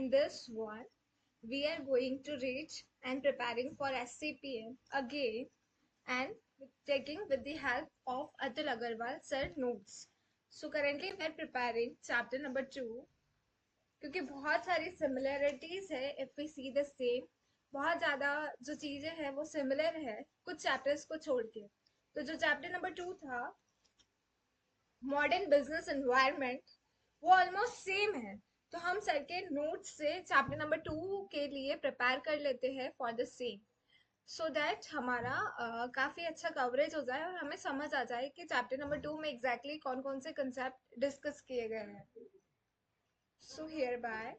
in this one, we are going to read and preparing for SCPM again and taking with the help of Atul Agarwal sir notes. So currently we are preparing chapter number 2 क्योंकि बहुत सारी similarities है if we see the same. बहुत ज़्यादा जो चीज़ें हैं वो similar है कुछ chapters को छोड़ के. तो जो chapter number 2 था मॉडर्न बिजनेस एनवायरनमेंट वो ऑलमोस्ट सेम है. तो हम सर के नोट्स से चैप्टर नंबर 2 के लिए प्रिपेयर कर लेते हैं for the same so that हमारा काफ़ी अच्छा कवरेज हो जाए और हमें समझ आ जाए कि चैप्टर नंबर 2 में एग्जैक्टली कौन कौन से कंसेप्ट डिस्कस किए गए हैं. So here bye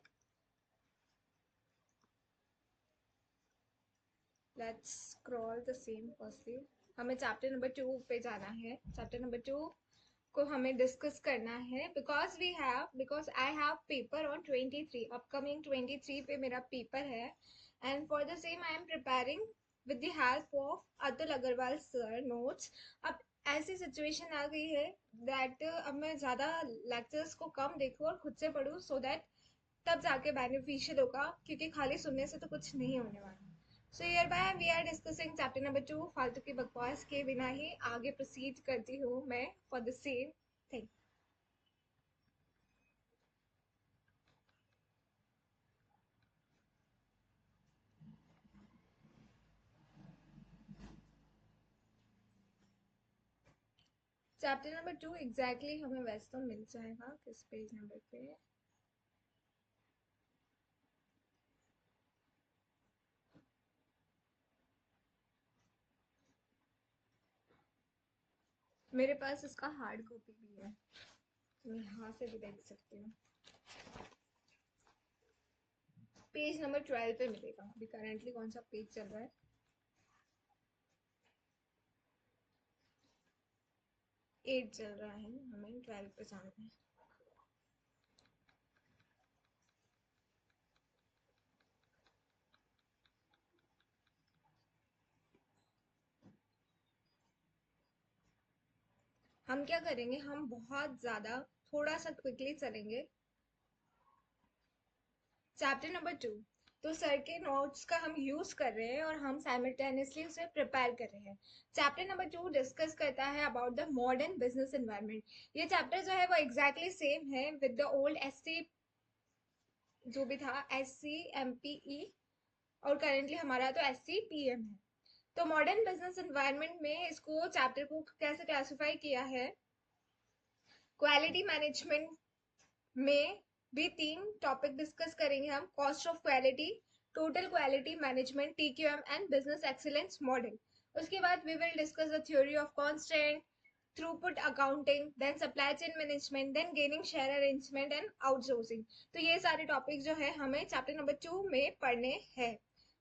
let's scroll the same firstly. हमें चैप्टर नंबर 2 पे जाना है. चैप्टर नंबर 2 को हमें डिस्कस करना है because I have paper on 23 upcoming 23 पे मेरा पेपर है and for the same I am preparing with the help of Atul Agarwal sir notes. अब ऐसी सिचुएशन आ गई है दैट अब मैं ज़्यादा लेक्चर्स को कम देखूँ और खुद से पढ़ूँ सो दैट तब जाके बेनिफिशियल होगा क्योंकि खाली सुनने से तो कुछ नहीं होने वाला. So hereby we are discussing chapter number 2. फालतू की बकवास के बिना ही आगे प्रोसीड करती हूँ मैं for the same thing. Chapter number 2 exactly हमें वैसे तो मिल जाएगा किस पेज नंबर पे. मेरे पास इसका हार्ड कॉपी भी है, मैं यहाँ से भी देख सकती हूँ. पेज नंबर 12 पे मिलेगा. अभी करंटली कौन सा पेज चल रहा है? 8 चल रहा है, हमें 12 पे जाना है. हम क्या करेंगे, हम बहुत ज़्यादा थोड़ा सा क्विकली चलेंगे. चैप्टर नंबर 2 तो सर के नोट्स का हम यूज कर रहे हैं और हम साइमल्टेनियसली उसे प्रिपेयर कर रहे हैं. चैप्टर नंबर 2 डिस्कस करता है about the modern business environment. ये चैप्टर जो है वो एग्जैक्टली सेम है विद द ओल्ड एससी जो भी था SCMPE और करेंटली हमारा तो SCPM है. तो मॉडर्न बिजनेस एनवायरनमेंट में इसको चैप्टर को कैसे क्लासिफाई किया है. क्वालिटी मैनेजमेंट में भी 3 टॉपिक डिस्कस करेंगे हम. Cost of quality, total quality management TQM and business excellence model. उसके बाद we will discuss the theory of constant, throughput accounting, then supply chain management, then gaining share arrangement and outsourcing. तो ये सारे topic जो है हमें chapter number 2 में पढ़ने हैं.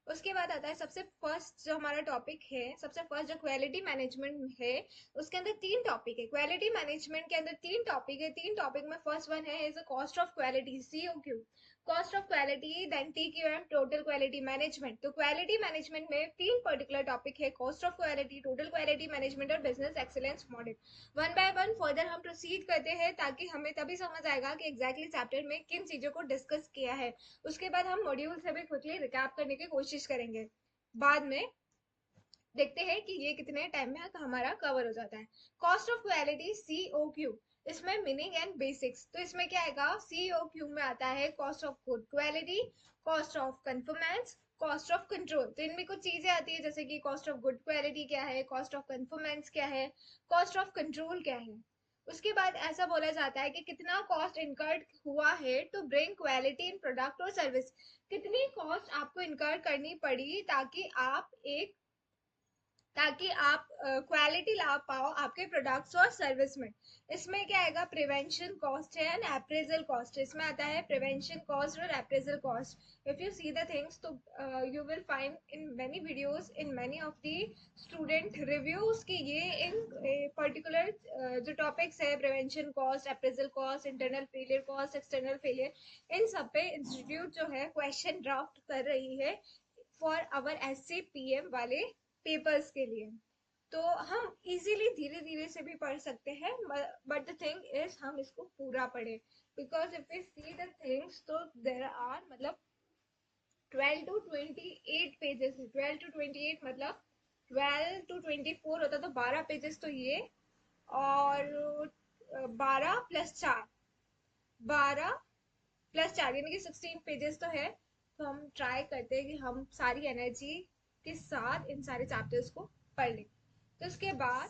उसके बाद आता है सबसे फर्स्ट जो हमारा टॉपिक है, सबसे फर्स्ट जो क्वालिटी मैनेजमेंट है उसके अंदर 3 टॉपिक है. क्वालिटी मैनेजमेंट के अंदर 3 टॉपिक है. 3 टॉपिक में फर्स्ट वन है is a cost of quality COQ, cost of quality, then TQM total quality management. तो क्वालिटी मैनेजमेंट में 3 पर्टिकुलर टॉपिक है, cost of quality, total quality management और business excellence model. One by one further हम proceed करते हैं ताकि हमें तभी समझ आएगा कि एग्जैक्टली चैप्टर में किन चीजों को डिस्कस किया है. उसके बाद हम मॉड्यूल से भी क्विकली रिकैप करने की कोशिश करेंगे. बाद में देखते हैं कि ये कितने टाइम में हमारा कवर हो जाता है. कॉस्ट ऑफ क्वालिटी COQ, इसमें मीनिंग एंड बेसिक्स. तो इसमें क्या आएगा, COQ में आता है cost of good quality, cost of conformance, cost of control. तो इनमें कुछ चीजें आती है जैसे कि कॉस्ट ऑफ गुड क्वालिटी क्या है, कॉस्ट ऑफ कंफर्मेंस क्या है, कॉस्ट ऑफ कंट्रोल क्या है. उसके बाद ऐसा बोला जाता है कि कितना कॉस्ट इनकर्ड हुआ है to bring quality in product और सर्विस. कितनी कॉस्ट आपको इनकर करनी पड़ी ताकि आप क्वालिटी ला पाओ आपके प्रोडक्ट्स और सर्विस में. इसमें क्या आएगा, प्रिवेंशन कॉस्ट है एंड अप्रेजल कॉस्ट. इसमें आता है प्रिवेंशन कॉस्ट और appraisal cost. If you see the things तो you will find in many videos in many of the student reviews कि ये इन पर्टिकुलर जो टॉपिक्स है prevention cost, appraisal cost, internal failure cost, external failure, इन सब पे इंस्टीट्यूट जो है क्वेश्चन ड्राफ्ट कर रही है फॉर आवर SCPM वाले पेपर्स के लिए. तो हम इजीली धीरे धीरे से भी पढ़ सकते हैं, बट द थिंग इज हम इसको पूरा पढ़े, because if we see the things तो देर आर मतलब 12 to 28 पेजेस है। 12 to 28 मतलब 12 to 24 होता, तो 12 पेजेस तो ये, और 12 + 4, 12 + 4 यानी कि 16 पेजेस तो है। तो हम ट्राई करते हैं कि हम सारी एनर्जी के साथ इन सारे चैप्टर्स को पढ़ लें। तो इसके बाद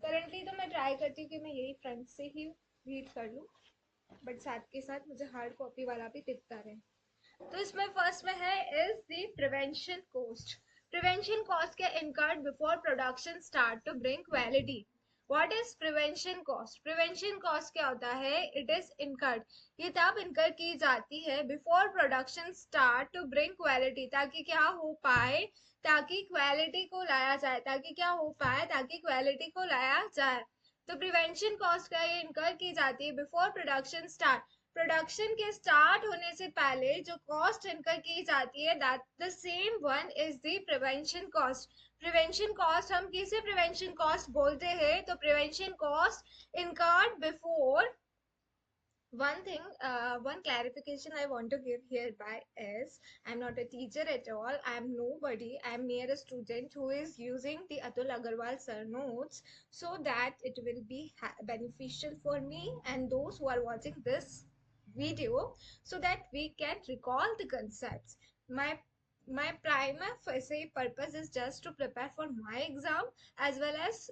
करंटली तो मैं ट्राई करती हूँ कि मैं यही फ्रंट से ही रीड कर लूँ, बट साथ के साथ मुझे हार्ड कॉपी वाला भी दिखता रहे। तो इसमें फर्स्ट में है is the prevention cost. Prevention cost के incurred before production start to bring quality. What is prevention cost? Prevention cost क्या होता है? इट इज इनकर्ड, ये तब इनकर की जाती है before production start to bring quality, ताकि क्या हो पाए, ताकि क्वालिटी को लाया जाए, ताकि क्या हो पाए, ताकि क्वालिटी को लाया जाए। तो प्रिवेंशन कॉस्ट का ये इनकर की जाती है बिफोर प्रोडक्शन स्टार्ट, प्रोडक्शन के स्टार्ट होने से पहले जो कॉस्ट इनकर की जाती है, that the same one is the prevention cost. Prevention cost हम किसे प्रिवेंशन कॉस्ट बोलते हैं? तो prevention cost incurred before. One thing, one clarification I want to give hereby is I'm not a teacher at all. I'm nobody. I'm mere a student who is using the Atul Agarwal sir notes so that it will be beneficial for me and those who are watching this video, so that we can recall the concepts. My primary purpose is just to prepare for my exam, as well as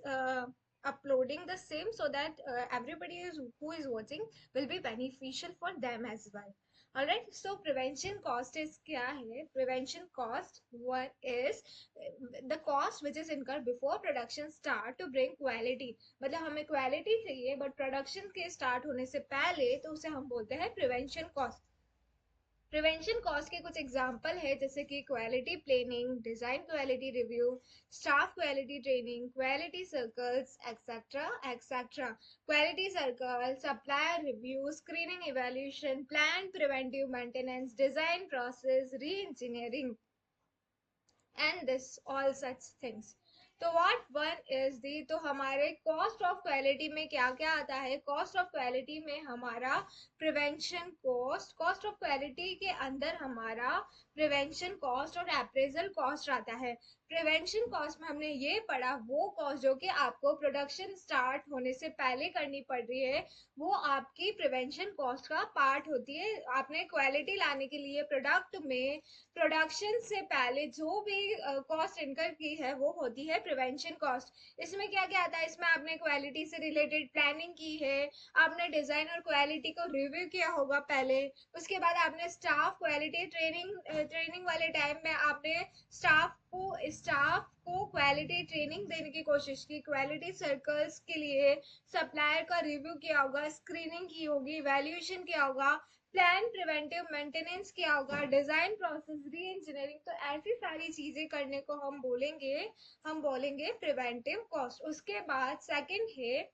uploading the same, so that everybody who is watching will be beneficial for them as well. All right, so prevention cost is kya hai? Prevention cost one is the cost which is incurred before production start to bring quality। मतलब हमें quality चाहिए but production के start होने से पहले, तो उसे हम बोलते हैं prevention cost। प्रिवेंशन कॉस्ट के कुछ एग्जाम्पल है, जैसे कि quality planning, design quality review, staff quality training, quality circles, etcetera etcetera. Quality circle, supplier review, screening evaluation, plan preventive maintenance, design process, री engineering, and this all such things. तो what one is the, तो हमारे cost of quality में क्या क्या आता है? Cost of quality में हमारा prevention cost, cost of quality के अंदर हमारा प्रिवेंशन कॉस्ट और अप्रेजल कॉस्ट आता है। प्रिवेंशन कॉस्ट में हमने ये पढ़ा वो कॉस्ट जो कि आपको प्रोडक्शन स्टार्ट होने से पहले करनी पड़ रही है, वो आपकी प्रिवेंशन कॉस्ट का पार्ट होती है। आपने क्वालिटी लाने के लिए प्रोडक्ट में प्रोडक्शन से पहले जो भी कॉस्ट इनकर की है वो होती है प्रिवेंशन कॉस्ट। इसमें क्या क्या आता है? इसमें आपने क्वालिटी से रिलेटेड प्लानिंग की है, आपने डिजाइन और क्वालिटी को रिव्यू किया होगा पहले, उसके बाद आपने स्टाफ क्वालिटी ट्रेनिंग वाले टाइम में आपने स्टाफ को क्वालिटी ट्रेनिंग देने की कोशिश की, क्वालिटी सर्कल्स के लिए सप्लायर का रिव्यू किया होगा, स्क्रीनिंग की होगी, वैल्यूएशन किया होगा, प्लान प्रिवेंटिव मेंटेनेंस किया होगा, डिजाइन प्रोसेस, री इंजीनियरिंग। तो ऐसी सारी चीजें करने को हम बोलेंगे प्रिवेंटिव कॉस्ट। उसके बाद सेकंड है,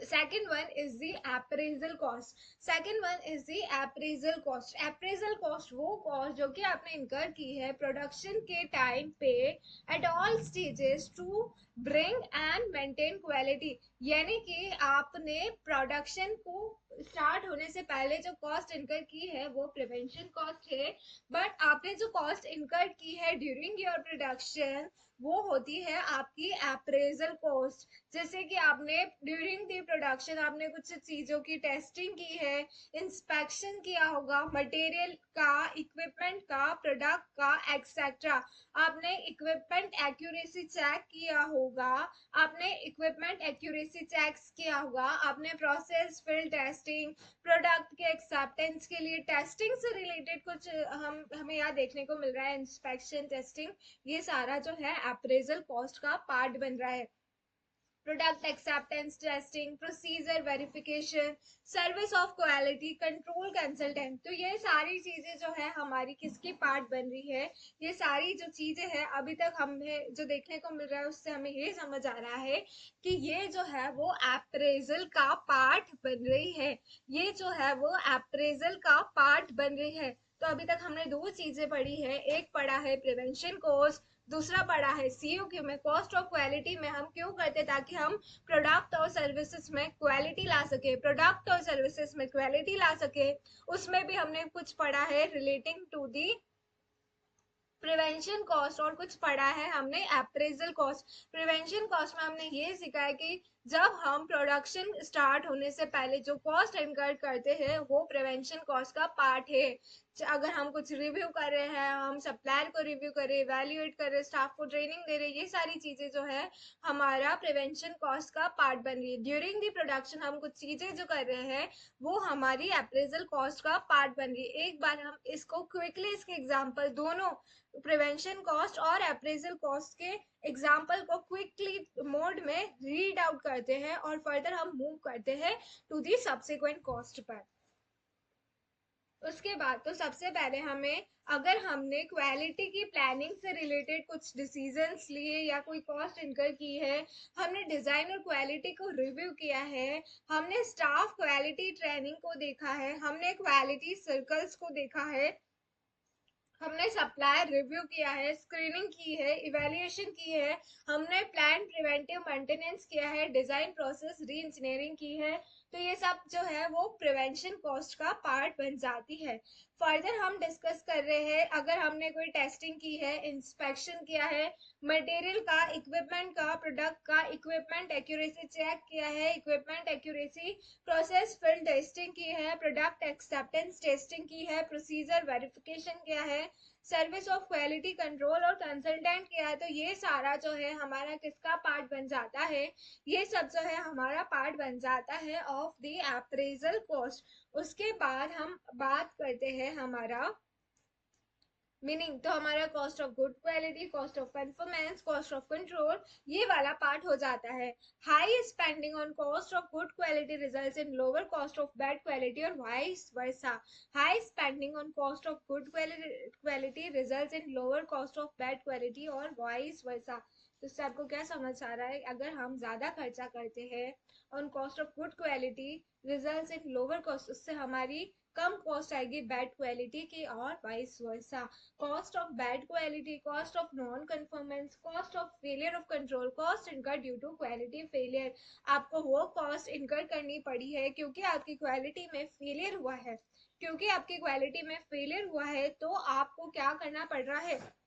second one is the appraisal cost। second one is the appraisal cost। appraisal cost वो cost जो कि आपने incur की है production के time पे at all stages to bring and maintain quality, यानी कि आपने production को स्टार्ट होने से पहले जो कॉस्ट इनकर की है वो प्रिवेंशन कॉस्ट है, बट आपने जो कॉस्ट इनकर की है ड्यूरिंग योर प्रोडक्शन वो होती है आपकी अप्रेजल कॉस्ट। जैसे कि आपने ड्यूरिंग द प्रोडक्शन आपने कुछ चीजों की टेस्टिंग की है, इंस्पेक्शन किया होगा मटेरियल का, इक्विपमेंट का, प्रोडक्ट का, एक्सेट्रा। आपने इक्विपमेंट एक्यूरेसी चेक किया होगा, आपने इक्विपमेंट एक्यूरेसी चेक्स किया होगा, आपने प्रोसेस फील्ड टेस्टिंग, प्रोडक्ट के एक्सेप्टेंस के लिए टेस्टिंग से रिलेटेड कुछ हमें यहाँ देखने को मिल रहा है, इंस्पेक्शन टेस्टिंग, ये सारा जो है अप्रेजल कॉस्ट का पार्ट बन रहा है। Product acceptance testing, procedure verification, service of quality control consultant. तो ये सारी चीजें जो है हमारी किसकी पार्ट बन रही है? ये सारी जो चीजें हैं अभी तक हमें जो देखने को मिल रहा है उससे हमें ये समझ आ रहा है कि ये जो है वो अप्रेजल का पार्ट बन रही है, ये जो है वो अप्रेजल का पार्ट बन रही है। तो अभी तक हमने दो चीजें पढ़ी है, एक पढ़ा है प्रिवेंशन कॉस्ट, दूसरा पढ़ा है सीओक्यू में कॉस्ट ऑफ क्वालिटी में हम क्यों करते, ताकि हम प्रोडक्ट और सर्विसेज में क्वालिटी ला सके, प्रोडक्ट और सर्विसेज में क्वालिटी ला सके। उसमें भी हमने कुछ पढ़ा है relating to the prevention cost, और कुछ पढ़ा है हमने अप्रेजल कॉस्ट। प्रिवेंशन कॉस्ट में हमने ये सीखा है कि जब हम प्रोडक्शन स्टार्ट होने से पहले जो कॉस्ट इनकर करते हैं वो प्रिवेंशन कॉस्ट का पार्ट है। अगर हम कुछ रिव्यू कर रहे हैं, हम सप्लायर को रिव्यू कर रहे, इवेल्युएट कर रहे, स्टाफ को ट्रेनिंग दे रहे, ये सारी चीजें जो है हमारा प्रिवेंशन कॉस्ट का पार्ट बन रही है। ड्यूरिंग दी प्रोडक्शन हम कुछ चीजें जो कर रहे हैं वो हमारी अप्रेजल कॉस्ट का पार्ट बन रही है। एक बार हम इसको क्विकली इसके एग्जाम्पल दोनों प्रिवेंशन कॉस्ट और अप्रेजल कॉस्ट के एग्जाम्पल को क्विकली मोड में रीड आउट करते हैं और फर्दर हम मूव करते हैं to the subsequent cost per. उसके बाद तो सबसे पहले हमें, अगर हमने क्वालिटी की प्लानिंग से रिलेटेड कुछ डिसीजंस लिए या कोई कॉस्ट इनकर की है, हमने डिजाइन और क्वालिटी को रिव्यू किया है, हमने स्टाफ क्वालिटी ट्रेनिंग को देखा है, हमने क्वालिटी सर्कल्स को देखा है, हमने सप्लायर रिव्यू किया है, स्क्रीनिंग की है, इवेल्युएशन की है, हमने प्लान प्रिवेंटिव मेंटेनेंस किया है, डिजाइन प्रोसेस री इंजीनियरिंग की है, तो ये सब जो है वो प्रिवेंशन कॉस्ट का पार्ट बन जाती है। फर्दर हम डिस्कस कर रहे हैं, अगर हमने कोई टेस्टिंग की है, इंस्पेक्शन किया है, मटेरियल का, इक्विपमेंट का, प्रोडक्ट का इक्विपमेंट एक्यूरेसी चेक किया है, equipment accuracy process field testing की है, प्रोडक्ट एक्सेप्टेंस टेस्टिंग की है, प्रोसीजर वेरिफिकेशन किया है, सर्विस ऑफ क्वालिटी कंट्रोल और कंसल्टेंट किया है, तो ये सारा जो है हमारा किसका पार्ट बन जाता है, ये सब जो है हमारा पार्ट बन जाता है ऑफ द अप्रेजल कॉस्ट। उसके बाद हम बात करते हैं हमारा मीनिंग, तो हमारा cost of good quality, cost of performance, cost of control, ये वाला पार्ट हो जाता है। High spending on cost of good quality results in lower cost of bad quality और vice versa. High spending on cost of good quality results in lower cost of bad quality और vice versa. तो इससे आपको क्या समझ आ रहा है, अगर हम ज्यादा खर्चा करते हैं on cost of good quality results in lower cost, उससे हमारी कम कॉस्ट आएगी बैड क्वालिटी की और vice versa. Cost of bad quality, cost of non conformance, cost of failure of control, cost incur due to quality failure. आपको वो cost incur करनी पड़ी है क्योंकि आपकी क्वालिटी में फेलियर हुआ है, क्योंकि आपकी क्वालिटी में फेलियर हुआ है तो आपको क्या करना पड़ रहा है,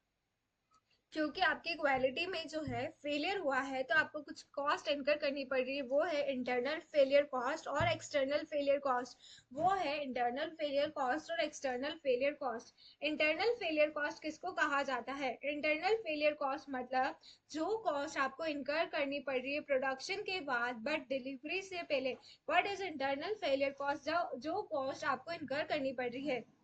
क्योंकि आपकी क्वालिटी में जो है फेलियर हुआ है तो आपको कुछ कॉस्ट इनकर करनी पड़ रही है, वो है इंटरनल फेलियर कॉस्ट और एक्सटर्नल फेलियर कॉस्ट। वो है इंटरनल फेलियर कॉस्ट और external failure cost. Internal failure cost किसको कहा जाता है, इंटरनल फेलियर कॉस्ट मतलब जो कॉस्ट आपको इनकर करनी पड़ रही है प्रोडक्शन के बाद बट डिलीवरी से पहले। What is internal failure cost, जो कॉस्ट आपको इनकर करनी पड़ रही है,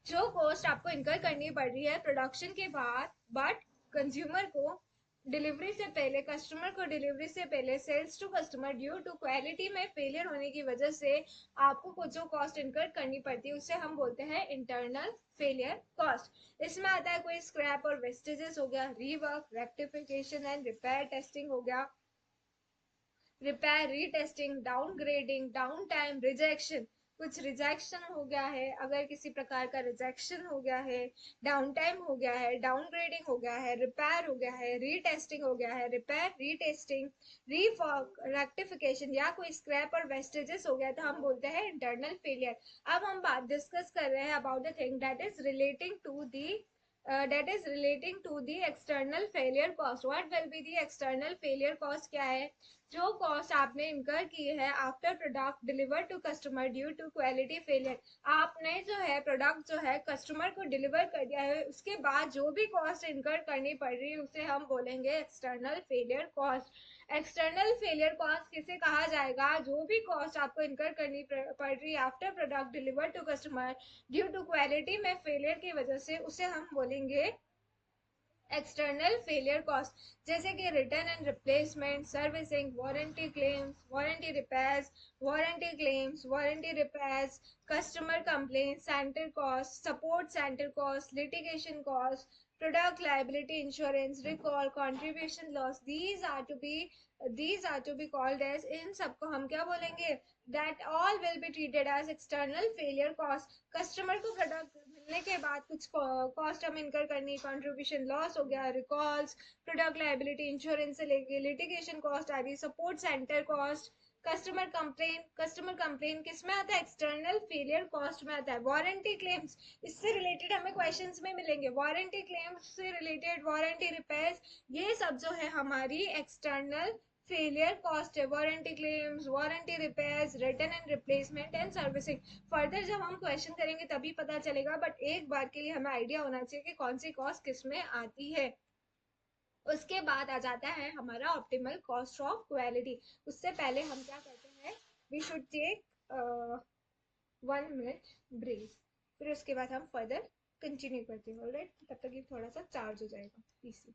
जो कॉस्ट आपको इनकर करनी पड़ रही है प्रोडक्शन के बाद बट कंज्यूमर को डिलीवरी से पहले, कस्टमर को डिलीवरी से पहले, sales to customer due to quality में फेलियर होने की वजह से आपको कुछ जो कॉस्ट इनकर करनी पड़ती है उसे हम बोलते हैं इंटरनल फेलियर कॉस्ट। इसमें आता है कोई स्क्रैप और वेस्टेजेस हो गया, rework, rectification and repair testing हो गया, repair retesting, downgrading, down time, rejection, कुछ रिजेक्शन हो गया है, अगर किसी प्रकार का रिजेक्शन हो गया है, डाउन टाइम हो गया है, डाउनग्रेडिंग हो गया है, रिपेयर हो गया है, रीटेस्टिंग हो गया है, रिपेयर रीटेस्टिंग, रीफॉक, रेक्टिफिकेशन या कोई स्क्रैप और वेस्टेजेस हो गया तो हम बोलते हैं इंटरनल फेलियर। अब हम बात डिस्कस कर रहे हैं about the thing that is relating to the external failure cost. What will be the external failure cost, क्या है, जो कॉस्ट आपने इनकर की है after product deliver to customer due to quality failure. आपने जो है प्रोडक्ट जो है कस्टमर को डिलीवर कर दिया है, उसके बाद जो भी कॉस्ट इनकर करनी पड़ रही है उसे हम बोलेंगे external failure cost. External failure cost किसे कहा जाएगा, जो भी कॉस्ट आपको इनकर करनी पड़ रही है after product deliver to customer due to quality में फेलियर की वजह से, उसे हम बोलेंगे एक्सटर्नल फेलियर कॉस्ट। जैसे कि return and replacement, servicing, warranty claims, warranty repairs, warranty claims, warranty repairs, customer complaint centre cost, support centre cost, litigation cost, product liability insurance, recall, contribution loss, these are to be called as, इन सबको हम क्या बोलेंगे, that all will be treated as external failure cost. Customer को product मिलने के बाद कुछ cost हम इनकर करनी, कंट्रीब्यूशन लॉस हो गया, रिकॉल्स, प्रोडक्ट लाइबिलिटी इंश्योरेंस से लेके लिटिगेशन कॉस्ट आ रही, support centre cost, customer complain किस में आता है, एक्सटर्नल फेलियर कॉस्ट में आता है, वारंटी क्लेम्स इससे रिलेटेड हमें क्वेश्चंस में मिलेंगे, वारंटी क्लेम्स से रिलेटेड, वारंटी रिपेयर्स, ये सब जो है हमारी एक्सटर्नल फेलियर कॉस्ट है, warranty claims, warranty repairs, return and replacement and servicing. Further जब हम क्वेश्चन करेंगे तभी पता चलेगा, बट एक बार के लिए हमें आइडिया होना चाहिए कि कौन सी कॉस्ट किस में आती है. उसके बाद आ जाता है हमारा ऑप्टिमल कॉस्ट ऑफ क्वालिटी. उससे पहले हम क्या करते हैं, we should take 1 minute break, फिर उसके बाद हम फर्दर कंटिन्यू करते हैं. ऑलराइट, तब तक ये थोड़ा सा चार्ज हो जाएगा पीसी.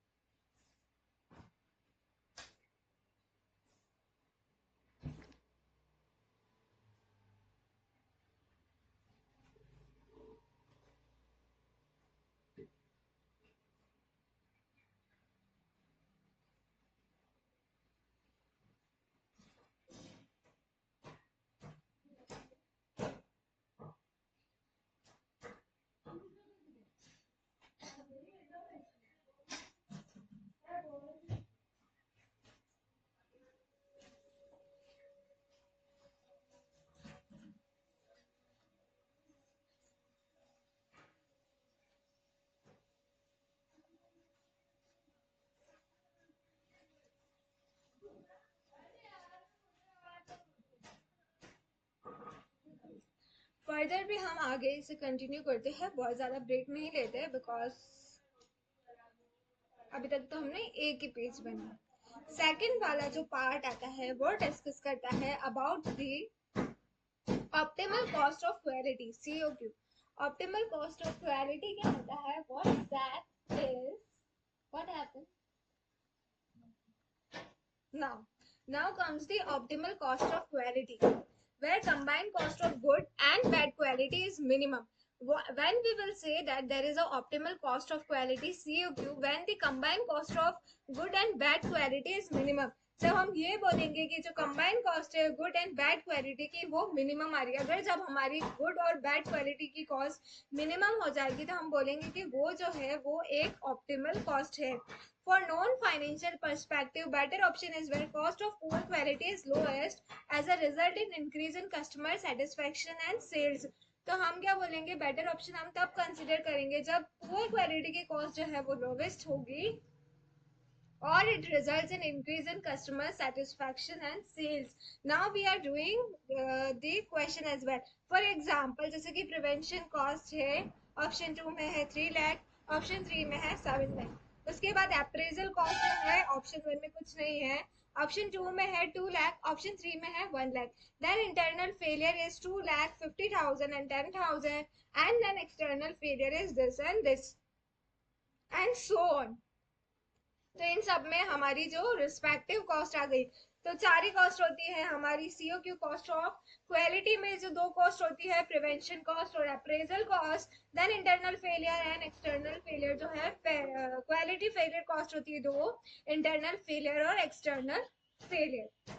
फर्दर भी हम आगे इसे कंटिन्यू करते हैं, बहुत ज़्यादा ब्रेक नहीं लेते, बिकॉज अभी तक तो हमने एक ही पेज बना. सेकंड वाला जो पार्ट आता है वो डिस्कस करता है about the optimal cost of quality, COQ. Optimal cost of quality क्या होता है, what that is, what happens now comes the optimal cost of quality, where combined cost of good and bad quality is minimum. When we will say that there is an optimal cost of quality, COQ, when the combined cost of good and bad quality is minimum. जब हम ये बोलेंगे कि जो combined cost है good and bad quality की वो minimum आ रही है, अगर जब हमारी गुड और बैड क्वालिटी की कॉस्ट मिनिमम हो जाएगी तो हम बोलेंगे कि वो जो है वो एक ऑप्टिमल कॉस्ट है. For non-financial perspective, better option is where cost of poor quality is lowest as a result in increase in customer satisfaction and sales. तो हम क्या बोलेंगे, बेटर ऑप्शन हम तब कंसिडर करेंगे जब पुअर क्वालिटी की कॉस्ट जो है वो लोवेस्ट होगी or it results in increase in customer satisfaction and sales. Now we are doing the question as well. For example, जैसे कि prevention cost है, ऑप्शन 2 में है 3 लाख, ऑप्शन 3 में है 7 लाख. उसके बाद अप्रेजल कॉस्ट जो है ऑप्शन 1 में कुछ नहीं है, ऑप्शन 2 में है 2 लाख, ऑप्शन 3 में है 1 lakh. Then internal failure is 2 lakh 50,000 and 10,000, and then external failure is this and this and so on. तो इन सब में हमारी जो रिस्पेक्टिव कॉस्ट आ गई, तो चार ही कॉस्ट होती है हमारी. COQ कॉस्ट ऑफ क्वालिटी में जो दो कॉस्ट होती है, प्रिवेंशन कॉस्ट और appraisal cost. Then internal failure and external failure जो है, क्वालिटी फेलियर कॉस्ट होती है दो, इंटरनल फेलियर और एक्सटर्नल फेलियर.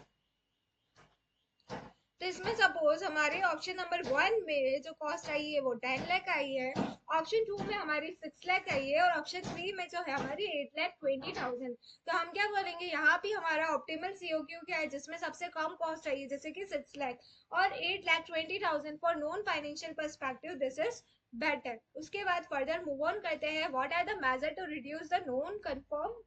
तो इसमें सपोज हमारे ऑप्शन नंबर 1 में जो कॉस्ट आई है वो 10 लाख आई है, ऑप्शन 2 में हमारी 6 लाख आई है, और ऑप्शन 3 में जो है हमारी 8,20,000. तो हम क्या बोलेंगे, यहाँ भी हमारा ऑप्टिमल COQ क्या है, जिसमें सबसे कम कॉस्ट आई है जैसे कि 6 लाख और 8,20,000. For non financial perspective this is better. उसके बाद फर्दर मूव ऑन करते हैं, what are the major to reduce the non conform,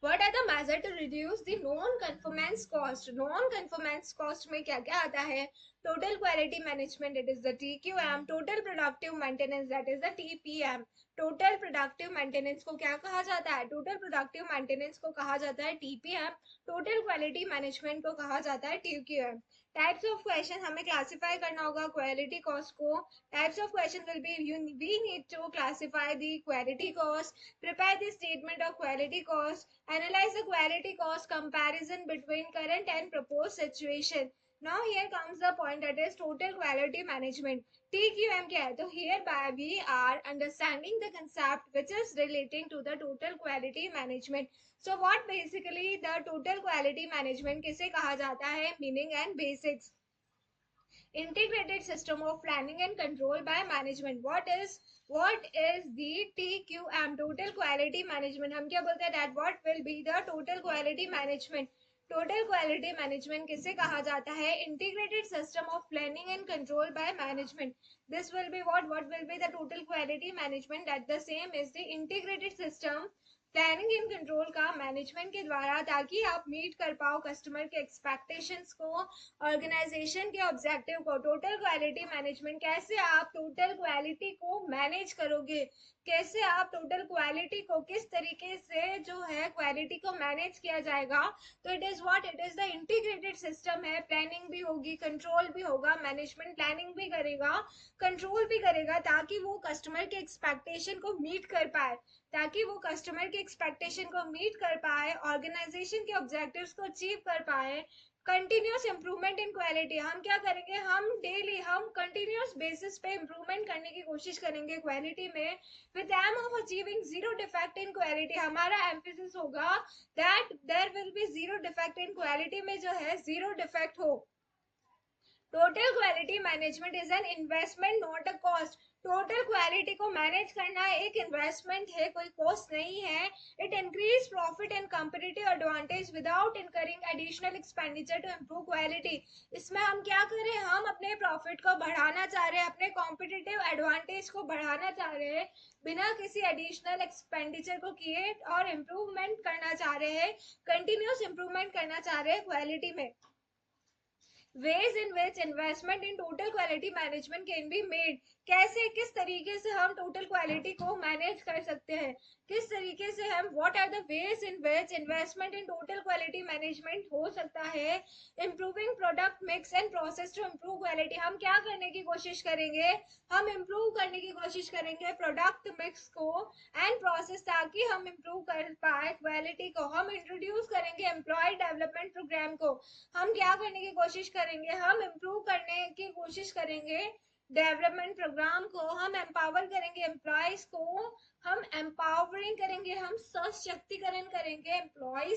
What are the measures to reduce the non-conformance cost? Non-conformance cost में क्या क्या आता है, total quality management, it is the TQM, total productive maintenance, that is the TPM. total productive maintenance को क्या कहा जाता है, total productive maintenance को कहा जाता है TPM. total quality management को कहा जाता है TQM. टाइप्स ऑफ क्वेश्चन हमें क्लासिफाई करना होगा क्वालिटी कॉस्ट को. Types of question will be, we need to classify the quality cost, prepare the statement of quality cost, analyze the quality cost comparison between current and proposed situation. Now here comes the point, that is total quality management. TQM क्या है? तो hereby we are understanding the concept which is relating to the total quality management. So what basically the total quality management किसे कहा जाता है? Meaning and basics. Integrated system of planning and control by management. What is the TQM? Total quality management. हम क्या बोलते हैं? That what will be the total quality management? Total quality management किसे कहा जाता है? Integrated system of planning and control by management. This will be what will be the total quality management? That the same is the integrated system planning in control का management के द्वारा, ताकि आप meet कर पाओ कस्टमर के expectations को, organisation के ऑब्जेक्टिव को. टोटल क्वालिटी मैनेजमेंट, कैसे आप टोटल क्वालिटी को मैनेज करोगे, कैसे आप टोटल क्वालिटी को, किस तरीके से जो है क्वालिटी को मैनेज किया जाएगा. तो it is the integrated system है. प्लानिंग भी होगी, कंट्रोल भी होगा, मैनेजमेंट प्लानिंग भी करेगा, कंट्रोल भी करेगा, ताकि वो कस्टमर के एक्सपेक्टेशन को मीट कर पाए, ऑर्गेनाइजेशन के ऑब्जेक्टिव्स को अचीव कर पाए. कंटिन्यूस इंप्रूवमेंट इन क्वालिटी, हम क्या करेंगे? हम डेली, हम कंटिन्यूस बेसिस पे इंप्रूवमेंट करने की कोशिश करेंगे क्वालिटी में. With aim of achieving zero defect in quality, हमारा एम्फेसिस होगा that there will be zero defect in quality में, जो है जीरो डिफेक्ट हो. Total quality management is an investment, not a cost. Total quality को manage करना एक investment है, कोई कॉस्ट नहीं है. It increase profit and competitive advantage without incurring additional expenditure to improve quality. इसमें हम क्या कर रहे हैं? हम अपने प्रॉफिट को बढ़ाना चाह रहे हैं, अपने कॉम्पिटिटिव एडवांटेज को बढ़ाना चाह रहे हैं, बिना किसी एडिशनल एक्सपेंडिचर को किए, और इम्प्रूवमेंट करना चाह रहे हैं, कंटिन्यूस इम्प्रूवमेंट करना चाह रहे हैं क्वालिटी में. ways in which investment in total quality management can be made. कैसे, किस तरीके से हम टोटल क्वालिटी को मैनेज कर सकते हैं, किस तरीके से हम, what are the ways in which investment in total quality management हो सकता है. improving product mix and process to improve quality, हम क्या करने की कोशिश करेंगे? हम improve करने की कोशिश करेंगे प्रोडक्ट मिक्स को एंड प्रोसेस, ताकि हम improve कर पाए क्वालिटी को. हम इंट्रोड्यूस करेंगे एम्प्लॉय डेवलपमेंट प्रोग्राम को. हम क्या करने की कोशिश करेंगे? हम इम्प्रूव करने की कोशिश करेंगे डेवलपमेंट प्रोग्राम को. हम एम्पावर करेंगे एम्प्लॉयज को, हम एम्पावरिंग करेंगे, हम सशक्तिकरण करेंगे एम्प्लॉय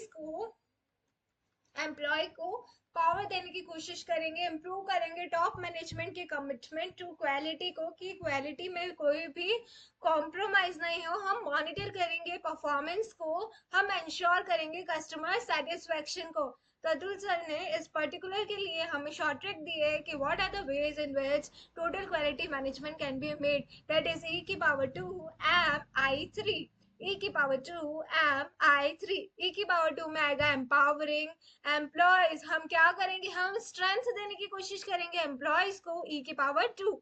को पावर देने की कोशिश करेंगे. इम्प्रूव करेंगे टॉप मैनेजमेंट के कमिटमेंट टू क्वालिटी को, कि क्वालिटी में कोई भी कॉम्प्रोमाइज नहीं हो. हम मॉनिटर करेंगे परफॉर्मेंस को, हम इंश्योर करेंगे कस्टमर सेटिस्फेक्शन को. तो अतुल सर ने इस पर्टिकुलर के लिए हमें शॉर्ट ट्रिक दी है कि what are the ways in which total quality management can be made. That is E की पावर 2 MI3. ई की पावर 2 MI3. ई की पावर 2 में आएगा एम्पावरिंग एम्प्लॉयज. हम क्या करेंगे? हम स्ट्रेंथ देने की कोशिश करेंगे एम्प्लॉयज को, ई की power 2.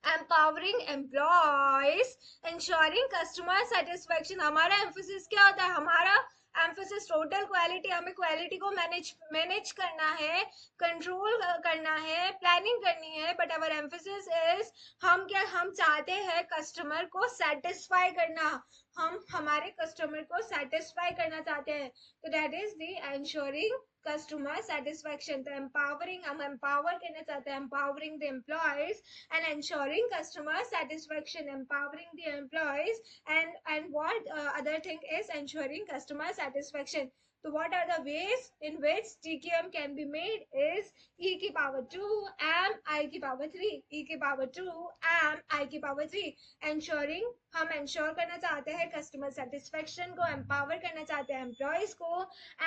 empowering employees, ensuring customer satisfaction. हमारा emphasis क्या होता है? हमारा एम्फोसिस टोटल क्वालिटी, हमें क्वालिटी को मैनेज करना है, कंट्रोल करना है, प्लानिंग करनी है. बट अवर एम्फोसिस इज, हम चाहते हैं कस्टमर को सेटिस्फाई करना, हम हमारे कस्टमर को सेटिस्फाई करना चाहते हैं. तो that is the ensuring customer satisfaction. तो एम्पावरिंग, हम एम्पावर करना चाहते हैं, empowering the employees and ensuring customer satisfaction, empowering the employees, and what other thing is ensuring customer satisfaction. So what are the ways in which TQM can be made is e की power 2 m I की power 3, e की power 2 m I की power 3. ensuring, हम ensure करना चाहते हैं customer satisfaction को, empower करना चाहते हैं एम्प्लॉयज को.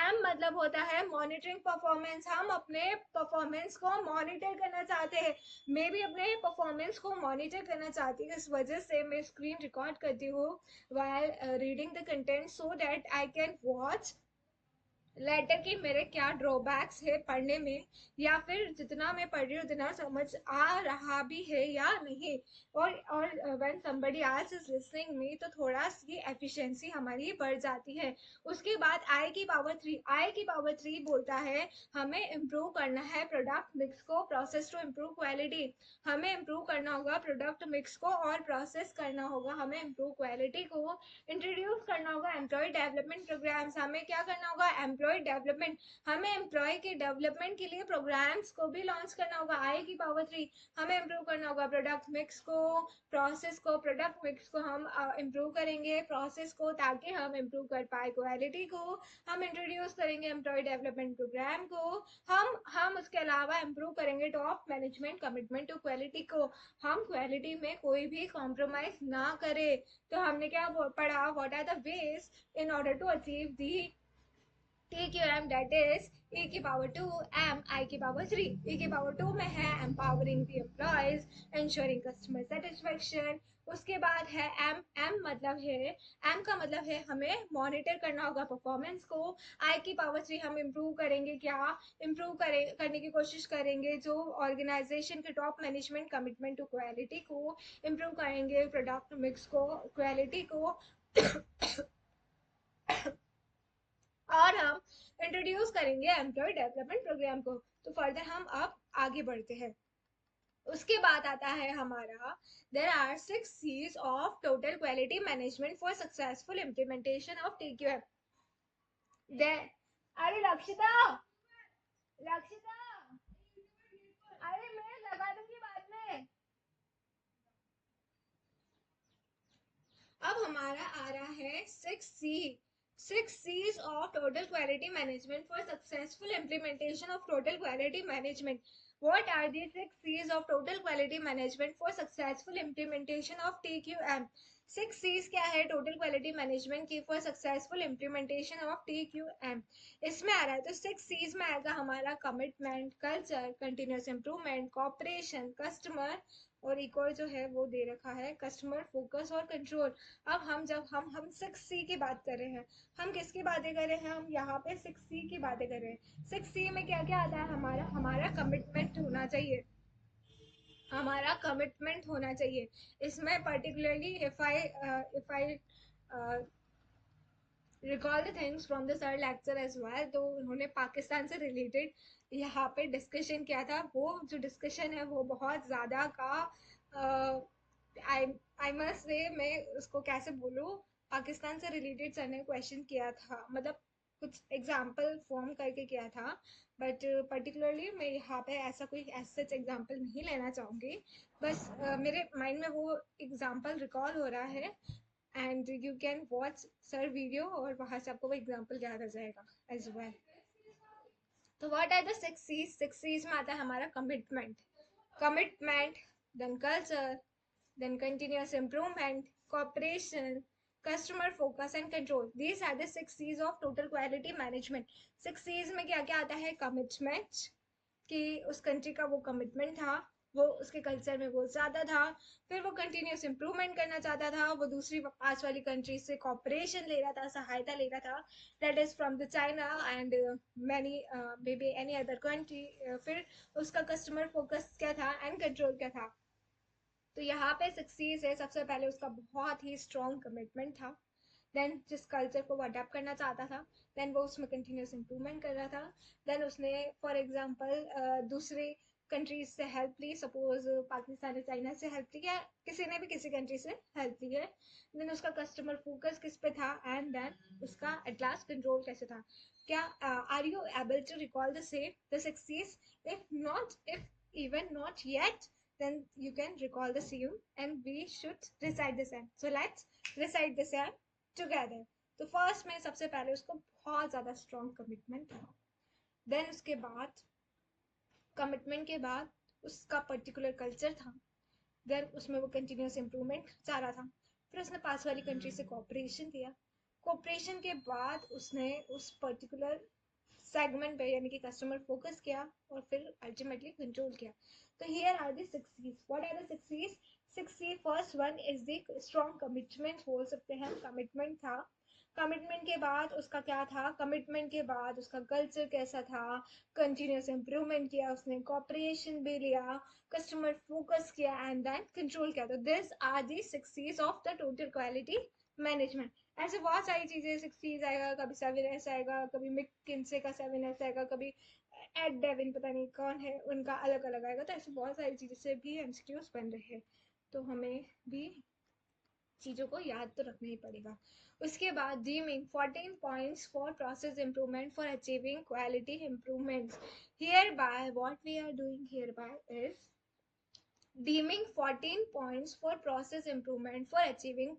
एम मतलब होता है मॉनिटरिंग परफॉर्मेंस, हम अपने परफॉर्मेंस को मॉनिटर करना चाहते हैं. मैं भी अपने परफॉर्मेंस को मॉनिटर करना चाहती हूँ, इस वजह से मैं स्क्रीन रिकॉर्ड करती हूँ while reading the content, so that I can watch later की मेरे क्या ड्रॉबैक्स है पढ़ने में, या फिर जितना मैं पढ़ रही हूँ उतना समझ आ रहा भी है या नहीं. और when somebody else is listening me, तो थोड़ा सी एफिशिएंसी हमारी बढ़ जाती है. उसके बाद आई की पावर 3. आई की पावर 3 बोलता है हमें इम्प्रूव करना है प्रोडक्ट मिक्स को, प्रोसेस टू इम्प्रूव क्वालिटी. हमें इम्प्रूव करना होगा प्रोडक्ट मिक्स को और प्रोसेस करना होगा, हमें इम्प्रूव क्वालिटी को. इंट्रोड्यूस करना होगा एम्प्लॉय डेवलपमेंट प्रोग्राम्स, हमें क्या करना होगा? एम्प्लॉय डेवलपमेंट, हमें एम्प्लॉय के डेवलपमेंट के लिए प्रोग्राम्स को भी लॉन्च करना होगा। आई की पावर 3 हमें इम्प्रूव करना होगा प्रोडक्ट मिक्स को, प्रोसेस को, प्रोडक्ट मिक्स को हम इम्प्रूव करेंगे, प्रोसेस को, ताकि हम इम्प्रूव कर पाए क्वालिटी को। हम इंट्रोड्यूस करेंगे एम्प्लॉय डेवलपमेंट प्रोग्राम को। हम उसके अलावा इम्प्रूव करेंगे top management commitment to quality को। हम क्वालिटी में कोई भी कॉम्प्रोमाइज ना करें। तो हमने क्या पढ़ा, what are the ways in order to achieve the TQM, that is E की पावर 2 M I की पावर 3। E की पावर 2 में है empowering the employees, ensuring customer satisfaction। उसके बाद है M मतलब है, M का मतलब है हमें मॉनिटर करना होगा परफॉर्मेंस को। I की पावर 3 हम इम्प्रूव करेंगे, क्या इम्प्रूव करने की कोशिश करेंगे, जो ऑर्गेनाइजेशन के top management commitment to quality को इम्प्रूव करेंगे, प्रोडक्ट मिक्स को, क्वालिटी को और हम इंट्रोड्यूस करेंगे एम्प्लॉय डेवलपमेंट प्रोग्राम को। तो फर्दर हम अब आगे बढ़ते हैं। उसके बाद आता है हमारा there are 6 C's of total quality management for successful implementation of TQM। अरे लक्षिता, लक्षिता, अरे मैं लगा दूंगी बाद में। अब हमारा आ रहा है 6 C's of total quality management for successful implementation of total quality management. What are the 6 C's of total quality management for successful implementation of TQM? 6 C's क्या है टोटल क्वालिटी मैनेजमेंट की for successful implementation of TQM? इसमें आ रहा है तो 6 C's में आएगा हमारा commitment, culture, continuous improvement, cooperation, customer और एक और जो है वो दे रखा है कस्टमर फोकस और कंट्रोल। अब हम जब हम 6C की बात कर रहे हैं, हम किसकी बातें कर रहे हैं, हम यहाँ पे 6C की बातें कर रहे हैं। 6C में क्या क्या आता है हमारा, हमारा कमिटमेंट होना चाहिए, हमारा कमिटमेंट होना चाहिए। इसमें particularly if I recall the things from the sir lecture as well, तो उन्होंने पाकिस्तान से रिलेटेड यहाँ पे डिस्कशन किया था। वो जो डिस्कशन है वो बहुत ज़्यादा का आई आई मस्ट से मैं उसको कैसे बोलूँ, पाकिस्तान से रिलेटेड सर ने क्वेश्चन किया था, मतलब कुछ एग्जाम्पल फॉर्म करके किया था। बट पर्टिकुलरली मैं यहाँ पे ऐसा कोई सच एग्जाम्पल नहीं लेना चाहूँगी। बस मेरे माइंड में वो एग्जाम्पल रिकॉल हो रहा है and you can watch sir video और वहाँ से आपको वो एग्जाम्पल याद आ जाएगा एज वेल। तो what are the 6 C's? 6 C's में आता है हमारा commitment, then culture, then continuous improvement, cooperation, customer focus and control. These are the 6 C's of total quality management. 6 C's में क्या क्या आता है, commitment, कि उस कंट्री का वो कमिटमेंट था, वो उसके कल्चर में वो ज़्यादा था। फिर वो कंटिन्यूस इम्प्रूवमेंट करना चाहता था, वो दूसरी पास वाली कंट्री से कॉपरेशन ले रहा था, सहायता ले रहा था, that is from the China and many may be any other country. फिर उसका कस्टमर फोकस क्या था एंड कंट्रोल क्या था। तो यहाँ पे 6 C's है। सबसे पहले उसका बहुत ही स्ट्रॉन्ग कमिटमेंट था, देन जिस कल्चर को वो अडेप्ट करना चाहता था, देन वो उसमें कंटिन्यूस इम्प्रूवमेंट कर रहा था, देन उसने फॉर एग्जांपल दूसरे कंट्रीज से हेल्प ली, सपोज पाकिस्तान ने चाइना से हेल्प ली या किसी ने भी किसी कंट्री से हेल्प ली है, देन उसका कस्टमर फोकस किस पे था एंड देन उसका एट लास्ट कंट्रोल कैसे था। क्या are you able to recall the same the 6 C's? If not, if even not yet, then you can recall the same and we should recite the same. So let's recite the same together. तो first में सबसे पहले उसको बहुत ज़्यादा strong commitment था, then उसके बाद कमिटमेंट के बाद उसका पर्टिकुलर कल्चर था, देन उसमें वो कंटिन्यूस इम्प्रूवमेंट चाह रहा था, फिर उसने पास वाली कंट्री से कोऑपरेशन किया, कोऑपरेशन के बाद उसने उस पर्टिकुलर सेगमेंट पे यानी कि कस्टमर फोकस किया और फिर अल्टीमेटली कंट्रोल किया। तो here are the 6 C's. What are the 6 C's? 6 C, first one is the strong commitment, बोल सकते हैं कमिटमेंट था। कमिटमेंट के बाद उसका क्या था, कमिटमेंट के बाद उसका कल्चर कैसा था, कंटिन्यूस इम्प्रूवमेंट किया उसने, कॉपरेशन भी लिया, कस्टमर फोकस किया एंड देन कंट्रोल किया। तो this are the 6 C's of the total quality management. ऐसे बहुत सारी चीजें 6 C's आएगा, कभी 7S आएगा, कभी मिकिन्से का 7S आएगा, कभी एड डेविन पता नहीं कौन है उनका अलग अलग आएगा। तो ऐसे बहुत सारी चीजें से भी एमसीक्यूज बन रहे हैं, तो हमें भी चीज़ों को याद तो रखना ही पड़ेगा। उसके बाद Deming 14 points for process improvement for achieving quality improvements. Here by what we are doing here by is deeming 14 points for process improvement for achieving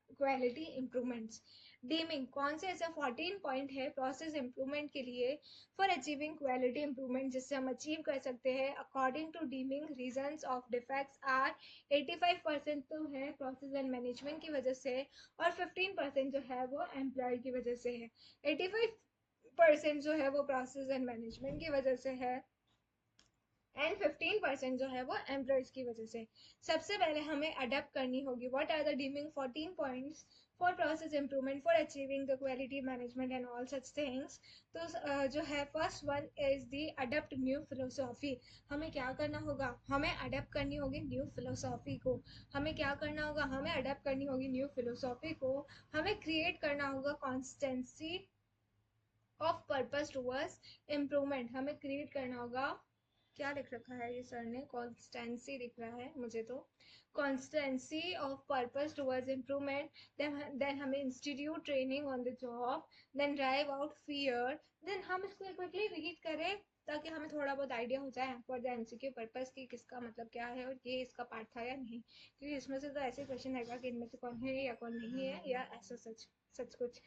quality improvements. Deming कौन से ऐसे 14 पॉइंट है प्रोसेस इम्प्रूवमेंट के लिए for achieving quality improvement जिससे हम achieve कर सकते हैं। According to Deming reasons of defects are 85% तो है प्रोसेस एंड मैनेजमेंट की वजह से और 15% जो है वो एम्प्लॉय की वजह से है। 85% जो है वो प्रोसेस एंड मैनेजमेंट की वजह से है एंड 15% जो है वो एम्प्लॉयज की वजह से। सबसे पहले हमें अडेप्ट करनी होगी what are the Deming 14 points for process improvement for achieving the quality management and all such things. तो जो है first one is the adopt new philosophy. हमें क्या करना होगा, हमें अडेप्ट करनी होगी न्यू फिलोसॉफी को। हमें क्या करना होगा, हमें अडेप्ट करनी होगी न्यू फिलोसॉफी को। हमें क्रिएट करना होगा constituency of purpose towards improvement. हमें क्रिएट करना होगा, क्या लिख रखा है ये सर ने, कॉन्स्टेंसी लिख रहा है मुझे तो, constancy of purpose towards improvement. Then हमें institute training on the job, then drive out fear. Then हम इसको क्विकली रीड करें ताकि हमें थोड़ा बहुत आइडिया हो जाए फॉर द एमसीक्यू पर्पस की किसका मतलब क्या है और ये इसका पार्ट था या नहीं, क्योंकि इसमें से तो ऐसे क्वेश्चन आएगा कि इनमें से कौन है या कौन नहीं है या ऐसा सच सच कुछ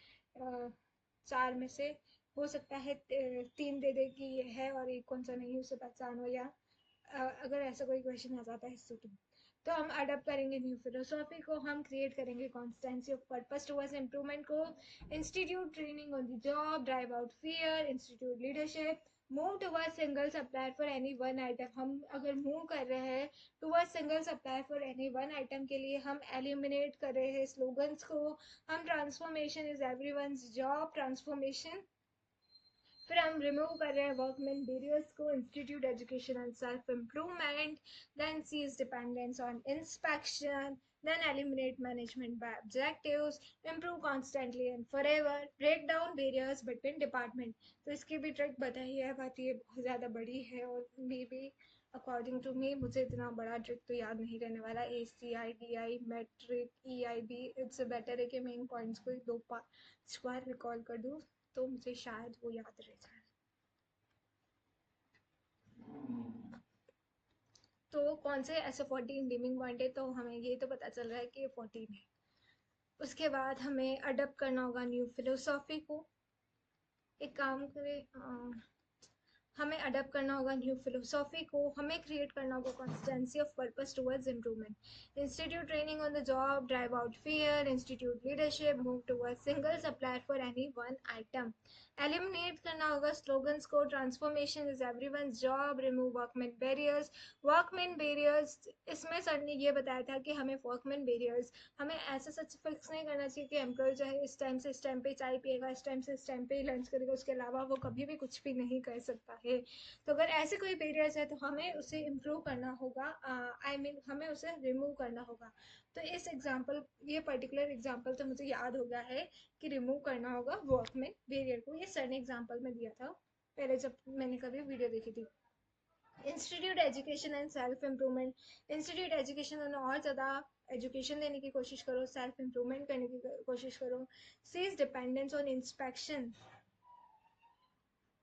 चार में से हो सकता है तीन दे दे कि ये है और एक कौन सा नहीं उसे पहचानो, या अगर ऐसा कोई क्वेश्चन आ जाता है इससे तो हम अडप्ट करेंगे न्यू फिलोसॉफी को, हम क्रिएट करेंगे constancy of purpose towards improvement को, institute training on the job, drive out fear, institute leadership, move towards single supplier for any one item. हम अगर मूव कर रहे हैं towards single supplier for any one item के लिए हम eliminate कर रहे हैं स्लोगन्स को। हम transformation is everyone's job transformation, फिर हम रिमूव कर रहे हैं वर्कमैन बैरियर्स को, institute education and self improvement, then cease dependence on inspection, then eliminate management by objectives, improve constantly and forever, break down barriers between department। तो इसकी भी trick बताई है, बात ये बहुत ज़्यादा बड़ी है और maybe according to me मुझे इतना बड़ा ट्रिक तो याद नहीं रहने वाला। ACI DI metric EIB, it's better है कि मैं इन पॉइंट्स को 2-5 बार रिकॉल कर दूँ तो मुझे शायद वो याद रह जाए। तो कौन से ऐसे 14 डीमिंग पॉइंट है, तो हमें ये तो पता चल रहा है कि ये 14 है। उसके बाद हमें अडप्ट करना होगा न्यू फिलोसॉफी को। एक काम करें, हमें अडप्ट करना होगा न्यू फिलोसॉफी को, हमें क्रिएट करना होगा constituency of purpose towards improvement, institute training on the job, drive out fear, institute leadership, move towards single supplier for any one item, eliminate करना होगा स्लोगन्स को, transformation is everyone's job, remove workman barriers. Workman barriers इसमें sir ने ये बताया था कि हमें वर्कमैन बैरियर्स हमें ऐसा सच फिक्स नहीं करना चाहिए कि एम्प्लॉय जो है इस टाइम से इस टाइम पे चाय पिएगा, इस टाइम से इस टाइम पे ही लंच करेगा, उसके अलावा वो कभी भी कुछ भी नहीं कर सकता है। तो अगर ऐसे कोई बैरियर्स है तो हमें उसे इम्प्रूव करना होगा, हमें उसे रिमूव करना होगा। तो इस एग्जाम्पल, ये पर्टिकुलर एग्जाम्पल तो मुझे याद हो गया है कि रिमूव करना होगा वर्कमैन बैरियर को, ये सर ने एग्जाम्पल में दिया था पहले जब मैंने कभी वीडियो देखी थी। Institute education and self improvement, institute education में और ज़्यादा एजुकेशन देने की कोशिश करो, सेल्फ इम्प्रूवमेंट करने की कोशिश करो। Cease dependence on inspection,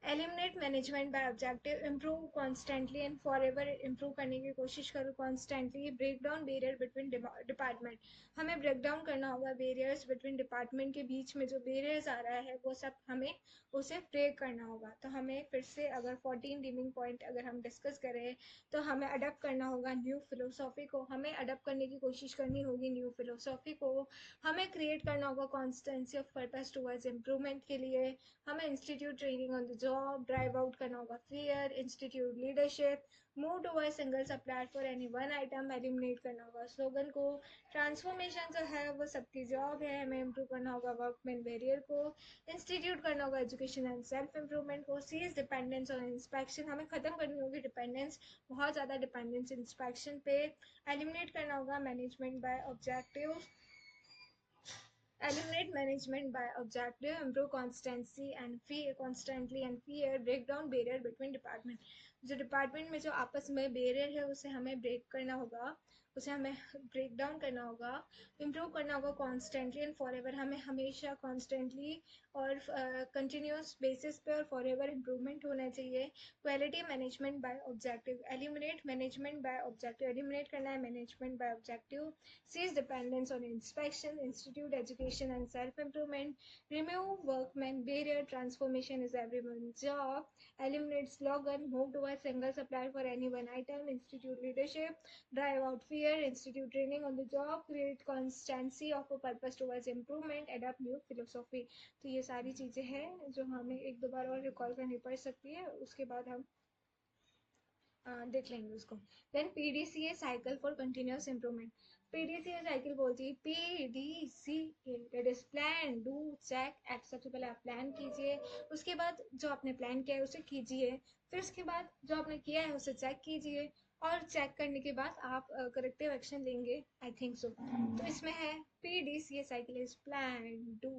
eliminate management by objective, improve constantly and forever, improve करने की कोशिश करो constantly. Break down barrier between department, हमें ब्रेक डाउन करना होगा बैरियर्स बिटवीन डिपार्टमेंट के बीच में जो बैरियर्स आ रहा है वो सब हमें उसे ब्रेक करना होगा। तो हमें फिर से अगर 14 डीमिंग पॉइंट अगर हम डिस्कस करें तो हमें अडप्ट करना होगा न्यू फिलोसॉफी को, हमें अडप्ट करने की कोशिश करनी होगी न्यू फिलोसॉफी को, हमें क्रिएट करना होगा constituency of purpose towards improvement के लिए, हमें institute training on the job, drive out करना होगा fear, institute leadership, move toward single supplier for any one item, eliminate करना होगा स्लोगन को, ट्रांसफॉर्मेशन जो है वो सबकी जॉब है, हमें इम्प्रूव करना होगा वर्कमैन बैरियर को, इंस्टीट्यूट करना होगा एजुकेशन एंड सेल्फ इम्प्रूवमेंट को, सीज डिपेंडेंस ऑन इंस्पेक्शन, हमें खत्म करनी होगी डिपेंडेंस, बहुत ज़्यादा डिपेंडेंस इंस्पेक्शन पे, एलिमिनेट करना होगा management by objective, eliminate management by objective, improve constantly and fear, break down barrier between department, जो डिपार्टमेंट में जो आपस में बैरियर है उसे हमें ब्रेक करना होगा, उसे हमें ब्रेक डाउन करना होगा, इम्प्रूव करना होगा कॉन्स्टेंटली एंड फॉर एवर। हमें हमेशा कॉन्स्टेंटली और कंटिन्यूस बेसिस पे और फॉर एवर इम्प्रूवमेंट होना चाहिए। Quality management by objective, eliminate management by objective, eliminate करना है management by objective. Cease dependence on inspection, institute education and self improvement, remove workman barrier, transformation is everyone's job, eliminate slogan, move to a single supplier for any one item, institute leadership, drive out fear, institute training on the job, create constancy of a purpose towards improvement, adapt new philosophy। तो ये सारी चीज़ें हैं जो हमें एक दो बार और रिकॉल करनी पड़ सकती है, उसके बाद हम देख लेंगे उसको। Then PDCA cycle for continuous improvement. PDCA cycle बोलती है PDCA, that is plan do check act. सबसे पहले आप प्लान कीजिए, उसके बाद जो आपने प्लान किया है उसे कीजिए, फिर उसके बाद जो आपने किया है उसे चेक कीजिए, और चेक करने के बाद आप करेक्टिव एक्शन लेंगे, आई थिंक सो। तो इसमें है PDCA cycle is plan do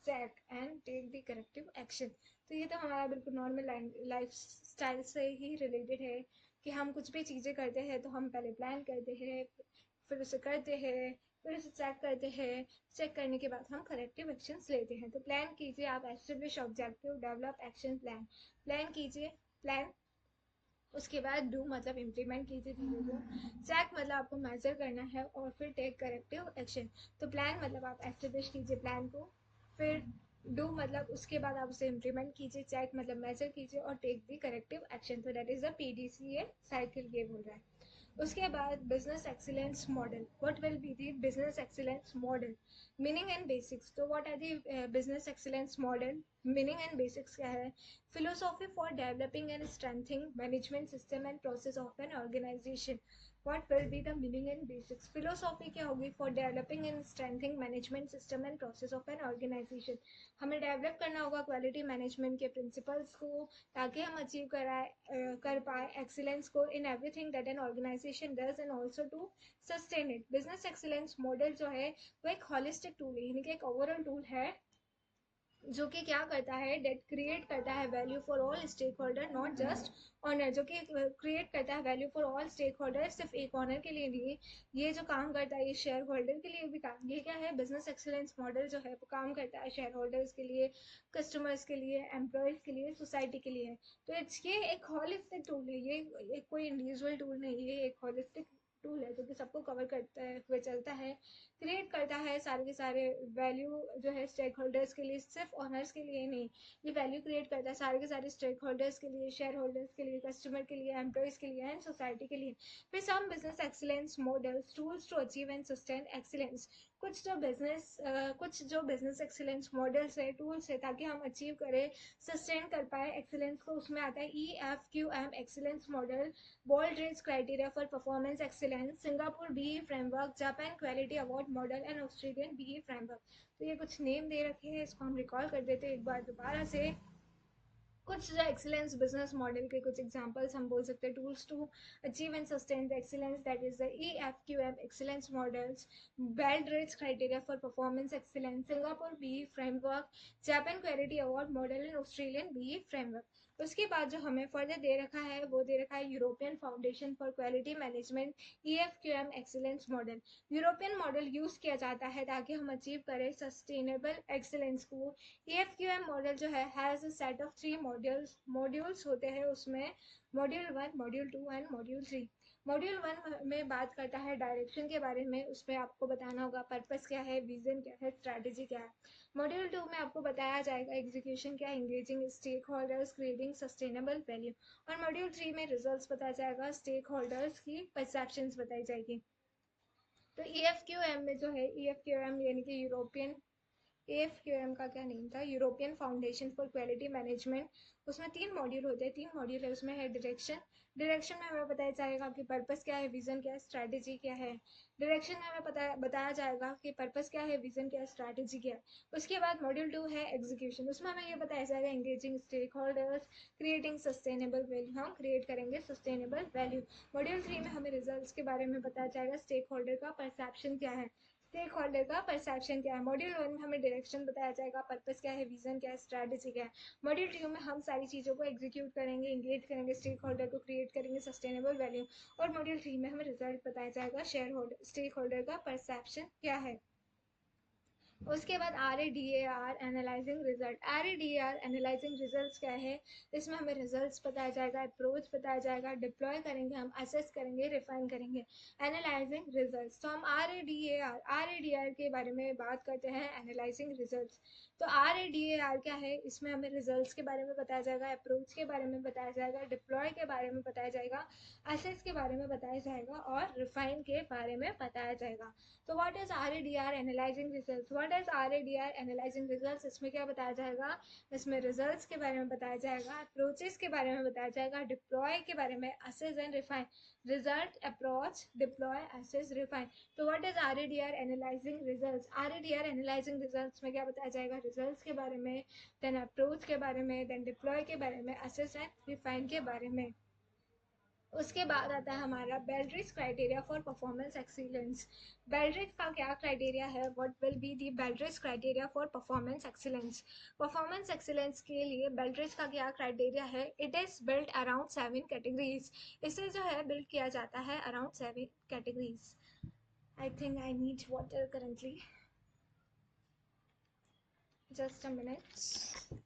check and take the corrective action. तो ये तो हमारा बिल्कुल नॉर्मल लाइफ स्टाइल से ही रिलेटेड है कि हम कुछ भी चीज़ें करते हैं तो हम पहले प्लान करते हैं, फिर उसे करते हैं, फिर उसे चेक करते हैं, चेक करने के बाद हम करेक्टिव एक्शंस लेते हैं। तो प्लान कीजिए आप, establish objective, develop action plan. Plan कीजिए, प्लान, उसके बाद डू मतलब इम्प्लीमेंट कीजिए चीज़ों को, चेक मतलब आपको मेजर करना है, और फिर टेक करेक्टिव एक्शन। तो प्लान मतलब आप एस्टेब्लिश कीजिए प्लान को, फिर डू मतलब उसके बाद आप उसे इम्प्लीमेंट कीजिए, चेक मतलब मेजर कीजिए, और टेक दी करेक्टिव एक्शन। तो that is the PDCA cycle, ये बोल रहा है। उसके बाद business excellence model, what will be the business excellence model, meaning and basics. तो what are the business excellence model, meaning and basics क्या है? philosophy for developing and strengthening management system and process of an organization। what will be the meaning and basics? philosophy क्या होगी? for developing and strengthening management system and process of an organization। हमें develop करना होगा quality management के principles को, ताकि हम achieve कर पाए एक्सीलेंस को in everything that an organization does, and also to sustain it. Business excellence model जो है वो एक हॉलिस्टिक टूल है, यानी कि एक ओवरऑल टूल है जो कि क्या करता है, डेट क्रिएट करता है value for all stakeholder, not just owner. जो कि क्रिएट करता है value for all stakeholder, सिर्फ एक ऑनर के लिए नहीं, ये जो काम करता है ये शेयर होल्डर के लिए भी काम। ये क्या है? बिजनेस एक्सीलेंस मॉडल जो है वो काम करता है शेयर होल्डर्स के लिए, कस्टमर्स के लिए, एम्प्लॉयज के लिए, सोसाइटी के लिए। तो ये एक हॉलिस्टिक टूल है, ये एक कोई इंडिविजुअल टूल नहीं, ये एक हॉलिस्टिक टूल है जो कि सबको कवर करता है, हुए चलता है, क्रिएट करता है सारे के सारे वैल्यू जो है स्टेक होल्डर्स के लिए, सिर्फ ऑनर्स के लिए नहीं। ये वैल्यू क्रिएट करता है सारे के सारे स्टेक होल्डर्स के लिए, शेयर होल्डर्स के लिए, कस्टमर के लिए, एम्प्लॉयज के लिए, एंड सोसाइटी के लिए। फिर some business excellence models, tools to achieve and sustain excellence. कुछ जो बिजनेस एक्सीलेंस मॉडल्स है, टूल्स है, ताकि हम अचीव करें, सस्टेन कर पाए एक्सीलेंस को। उसमें आता है EFQM excellence model, Baldrige criteria for performance excellence, Singapore BE framework, Japan quality award model, and Australian BE framework. तो ये कुछ नेम दे रखे हैं, इसको हम रिकॉल कर देते हैं एक बार दोबारा से। कुछ जो एक्सीलेंस बिजनेस मॉडल के कुछ एग्जांपल्स हम बोल सकते हैं। Tools to achieve and sustain the excellence, that is the EFQM excellence models, Baldrige criteria for performance excellence, Singapore BE framework, Japan quality award model, and Australian BE framework. उसके बाद जो हमें further they रखा है वो दे रखा है European foundation for quality management, EFQM excellence model. European model use किया जाता है ताकि हम अचीव करें सस्टेनेबल एक्सीलेंस को। EFQM मॉडल जो है has a set of 3 modules होते हैं उसमें, module 1, module 2 and module 3। Module 1 में बात करता है डायरेक्शन के बारे में, उसमें आपको बताना होगा पर्पस क्या है, विजन क्या है, स्ट्रैटेजी क्या है। मॉड्यूल 2 में आपको बताया जाएगा एग्जीक्यूशन क्या है, engaging stakeholders, creating sustainable value. और मॉड्यूल 3 में रिजल्ट्स बताया जाएगा, स्टेक होल्डर्स की परसेप्शंस बताई जाएगी। तो EFQM में जो है, EFQM यानी कि यूरोपियन, AFQM का क्या नेम था, European foundation for quality management. उसमें 3 मॉड्यूल होते हैं, 3 मॉड्यूल है उसमें। है डायरेक्शन, डायरेक्शन में हमें बताया जाएगा कि पर्पस क्या है, विजन क्या है, स्ट्रैटेजी क्या है। डायरेक्शन में हमें बताया जाएगा कि पर्पस क्या है, विजन क्या है, स्ट्रैटेजी क्या है। उसके बाद मॉड्यूल 2 है एग्जीक्यूशन, उसमें हमें ये बताया जाएगा engaging stakeholders, creating sustainable value, हम क्रिएट करेंगे सस्टेनेबल वैल्यू। मॉड्यूल 3 में हमें रिजल्ट्स के बारे में बताया जाएगा, स्टेक होल्डर का परसेप्शन क्या है, स्टेक होल्डर का परसेप्शन क्या है। मॉड्यूल 1 में हमें डायरेक्शन बताया जाएगा, पर्पस क्या है, विजन क्या है, स्ट्रैटेजी क्या है। मॉड्यूल 2 में हम सारी चीज़ों को एग्जीक्यूट करेंगे, इंगेज करेंगे, स्टेक होल्डर को क्रिएट करेंगे, सस्टेनेबल वैल्यू। और मॉड्यूल 3 में हमें रिजल्ट बताया जाएगा, शेयर होल्डर स्टेक होल्डर का परसेप्शन क्या है। उसके बाद RADAR analysing result. RADAR analysing results क्या है, इसमें हमें रिजल्ट्स बताया जाएगा, अप्रोच बताया जाएगा, डिप्लॉय करेंगे, हम असेस करेंगे, रिफाइन करेंगे। एनालाइजिंग रिजल्ट्स, तो हम RADAR के बारे में बात करते हैं, एनालाइजिंग रिजल्ट्स। तो RADAR क्या है, इसमें हमें रिजल्ट्स के बारे में बताया जाएगा, अप्रोच के बारे में बताया जाएगा, डिप्लॉय के बारे में बताया जाएगा, असेस के बारे में बताया जाएगा और रिफाइन के बारे में बताया जाएगा। तो what is RADR analysing results, what is RADR analysing results, इसमें क्या बताया जाएगा, इसमें रिजल्ट्स के बारे में बताया जाएगा, अप्रोचेस के बारे में बताया जाएगा, डिप्लॉय के बारे में, assess and refine, result, approach, deploy, assess, refine. तो what is RADR analysing results, RADR analysing results में क्या बताया जाएगा, रिजल्ट्स के बारे में, देन अप्रोच के बारे में, देन डिप्लॉय के बारे में, असेस एंड रिफाइन के बारे में। उसके बाद आता है हमारा Baldrige criteria for performance excellence. Baldrige का क्या क्राइटेरिया है, what will be the Baldrige criteria for performance excellence. Performance excellence के लिए बेल्ड्रिज का क्या क्राइटेरिया है, it is built around 7 categories. इसे जो है बिल्ड किया जाता है around 7 categories. I think I need water currently, just a minute.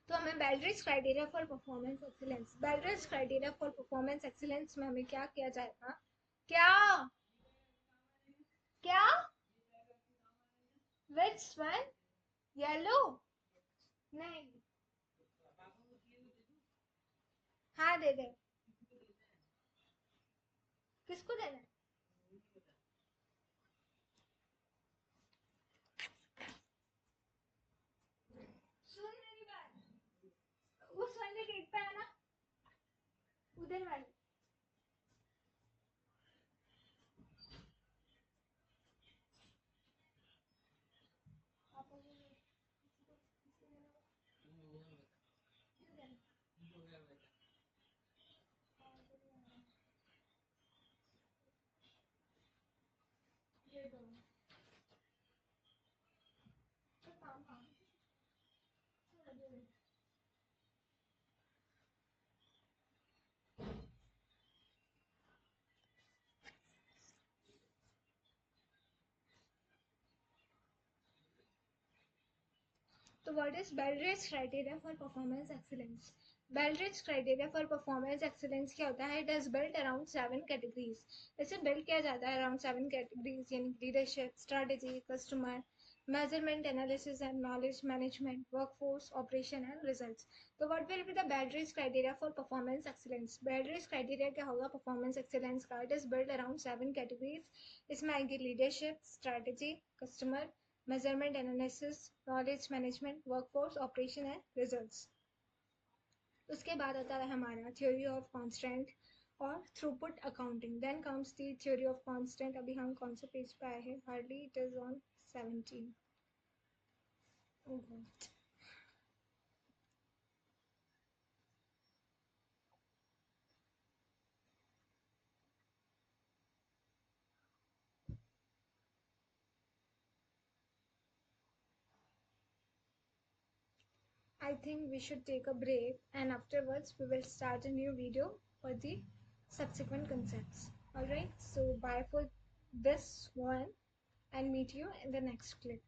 तो हमें Baldrige criteria for performance excellence, Baldrige criteria for performance excellence में हमें क्या किया जाएगा, क्या क्या विच वन, येलो, नहीं, हाँ दे दे, किसको देना है, सुन मेरी बात, उस वाले गेट पे आना, उधर वाले। तो what is Baldrige criteria for performance excellence. Baldrige criteria for performance excellence क्या होता है, it is built around 7 categories. इसे बिल्ड किया जाता है अराउंड 7 कैटेगरीज, यानी leadership, strategy, customer, measurement, analysis and knowledge management, workforce, operation and results. तो what will be the Baldrige criteria for performance excellence? Baldrige criteria क्या होगा performance excellence का? It is built around 7 categories. इसमें आएंगे leadership, strategy, customer, measurement, analysis, knowledge management, workforce, operation and results. उसके बाद आता है हमारा theory of constant और throughput accounting. Then comes the theory of constant. अभी हम कौन से पेज पे आए हैं, hardly it is on 17. Oh God. I think we should take a break and afterwards we will start a new video for the subsequent concepts. Alright, so bye for this one and meet you in the next clip.